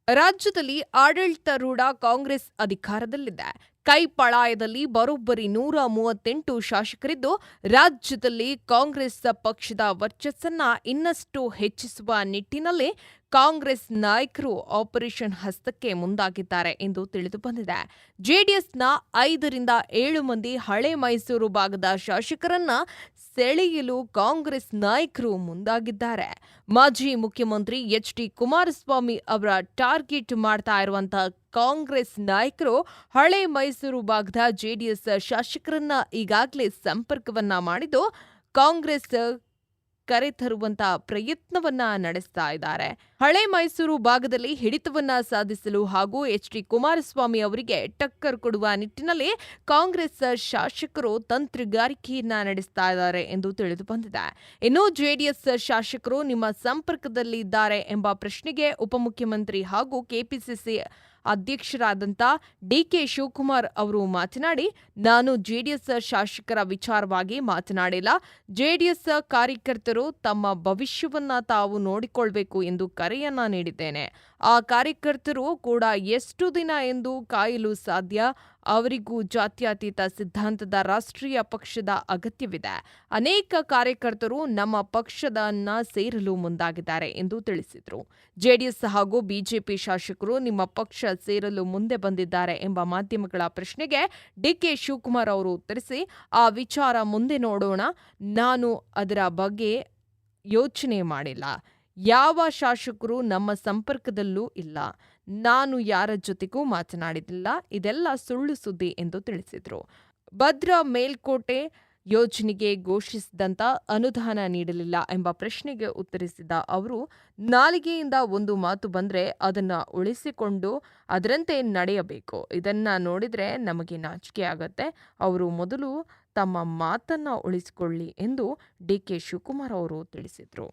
ರಾಜ್ಯದಲ್ಲಿ ಆಡಳಿತಾರೂಢ ಕಾಂಗ್ರೆಸ್ ಅಧಿಕಾರದಲ್ಲಿದೆ. ಕೈಪಳಾಯದಲ್ಲಿ ಬರೋಬ್ಬರಿ 138 ಶಾಸಕರಿದ್ದು, ರಾಜ್ಯದಲ್ಲಿ ಕಾಂಗ್ರೆಸ್ ಪಕ್ಷದ ವರ್ಚಸ್ಸನ್ನ ಇನ್ನಷ್ಟು ಹೆಚ್ಚಿಸುವ ನಿಟ್ಟಿನಲ್ಲಿ ಕಾಂಗ್ರೆಸ್ ನಾಯಕರು ಆಪರೇಷನ್ ಹಸ್ತಕ್ಕೆ ಮುಂದಾಗಿದ್ದಾರೆ ಎಂದು ತಿಳಿದುಬಂದಿದೆ. ಜೆಡಿಎಸ್ನ 5ರಿಂದ 7 ಮಂದಿ ಹಳೆ ಮೈಸೂರು ಭಾಗದ ಶಾಸಕರನ್ನ ಸೆಳೆಯಲು ಕಾಂಗ್ರೆಸ್ ನಾಯಕರು ಮುಂದಾಗಿದ್ದಾರೆ. ಮಾಜಿ ಮುಖ್ಯಮಂತ್ರಿ ಎಚ್.ಡಿ. ಕುಮಾರಸ್ವಾಮಿ ಅವರ ಟಾರ್ಗೆಟ್ ಮಾಡ್ತಾ ಇರುವಂತಹ ಕಾಂಗ್ರೆಸ್ ನಾಯಕರು ಹಳೆ ಮೈಸೂರು ಭಾಗದ ಜೆಡಿಎಸ್ ಶಾಸಕರನ್ನ ಈಗಾಗಲೇ ಸಂಪರ್ಕವನ್ನ ಮಾಡಿದ್ದು, ಕಾಂಗ್ರೆಸ್ ಕರೆತರುವಂತ ಪ್ರಯತ್ನವನ್ನ ನಡೆಸ್ತಾ ಇದ್ದಾರೆ. ಹಳೆ ಮೈಸೂರು ಭಾಗದಲ್ಲಿ ಹಿಡಿತವನ್ನ ಸಾಧಿಸಲು ಹಾಗೂ ಎಚ್.ಡಿ. ಕುಮಾರಸ್ವಾಮಿ ಅವರಿಗೆ ಟಕ್ಕರ್ ಕೊಡುವ ನಿಟ್ಟಿನಲ್ಲಿ ಕಾಂಗ್ರೆಸ್ ಶಾಸಕರು ತಂತ್ರಗಾರಿಕೆಯನ್ನ ನಡೆಸ್ತಾ ಇದ್ದಾರೆ ಎಂದು ತಿಳಿದು ಬಂದಿದೆ. ಇನ್ನು ಜೆಡಿಎಸ್ ಶಾಸಕರು ನಿಮ್ಮ ಸಂಪರ್ಕದಲ್ಲಿದ್ದಾರೆ ಎಂಬ ಪ್ರಶ್ನೆಗೆ ಉಪಮುಖ್ಯಮಂತ್ರಿ ಹಾಗೂ ಕೆಪಿಸಿಸಿ ಅಧ್ಯಕ್ಷರಾದಂಥ ಡಿ.ಕೆ. ಶಿವಕುಮಾರ್ ಅವರು ಮಾತನಾಡಿ, ನಾನು ಜೆಡಿಎಸ್ ಶಾಸಕರ ವಿಚಾರವಾಗಿ ಮಾತನಾಡಿಲ್ಲ. ಜೆಡಿಎಸ್ ಕಾರ್ಯಕರ್ತರು ತಮ್ಮ ಭವಿಷ್ಯವನ್ನ ತಾವು ನೋಡಿಕೊಳ್ಬೇಕು ಎಂದು ಕರೆಯನ್ನ ನೀಡಿದ್ದೇನೆ. ಆ ಕಾರ್ಯಕರ್ತರು ಕೂಡ ಎಷ್ಟು ದಿನ ಎಂದು ಕಾಯಲು ಸಾಧ್ಯ? ಅವರಿಗೂ ಜಾತ್ಯತೀತ ಸಿದ್ಧಾಂತದ ರಾಷ್ಟ್ರೀಯ ಪಕ್ಷದ ಅಗತ್ಯವಿದೆ. ಅನೇಕ ಕಾರ್ಯಕರ್ತರು ನಮ್ಮ ಪಕ್ಷದನ್ನ ಸೇರಲು ಮುಂದಾಗಿದ್ದಾರೆ ಎಂದು ತಿಳಿಸಿದರು. ಜೆಡಿಎಸ್ ಹಾಗೂ ಬಿಜೆಪಿ ಶಾಸಕರು ನಿಮ್ಮ ಪಕ್ಷ ಸೇರಲು ಮುಂದೆ ಬಂದಿದ್ದಾರೆ ಎಂಬ ಮಾಧ್ಯಮಗಳ ಪ್ರಶ್ನೆಗೆ ಡಿ.ಕೆ. ಶಿವಕುಮಾರ್ ಅವರು ಉತ್ತರಿಸಿ, ಆ ವಿಚಾರ ಮುಂದೆ ನೋಡೋಣ. ನಾನು ಅದರ ಬಗ್ಗೆ ಯೋಚನೆ ಮಾಡಿಲ್ಲ. ಯಾವ ಶಾಸಕರು ನಮ್ಮ ಸಂಪರ್ಕದಲ್ಲೂ ಇಲ್ಲ. ನಾನು ಯಾರ ಜೊತೆಗೂ ಮಾತನಾಡಿಲ್ಲ. ಇದೆಲ್ಲ ಸುಳ್ಳು ಸುದ್ದಿ ಎಂದು ತಿಳಿಸಿದರು. ಭದ್ರಾ ಮೇಲ್ಕೋಟೆ ಯೋಜನೆಗೆ ಘೋಷಿಸಿದಂತ ಅನುದಾನ ನೀಡಲಿಲ್ಲ ಎಂಬ ಪ್ರಶ್ನೆಗೆ ಉತ್ತರಿಸಿದ ಅವರು, ನಾಲಿಗೆಯಿಂದ ಒಂದು ಮಾತು ಬಂದ್ರೆ ಅದನ್ನ ಉಳಿಸಿಕೊಂಡು ಅದರಂತೆ ನಡೆಯಬೇಕು. ಇದನ್ನ ನೋಡಿದ್ರೆ ನಮಗೆ ನಾಚಿಕೆ ಆಗತ್ತೆ. ಅವರು ಮೊದಲು ತಮ್ಮ ಮಾತನ್ನ ಉಳಿಸಿಕೊಳ್ಳಿ ಎಂದು ಡಿ.ಕೆ. ಶಿವಕುಮಾರ್ ಅವರು ತಿಳಿಸಿದರು.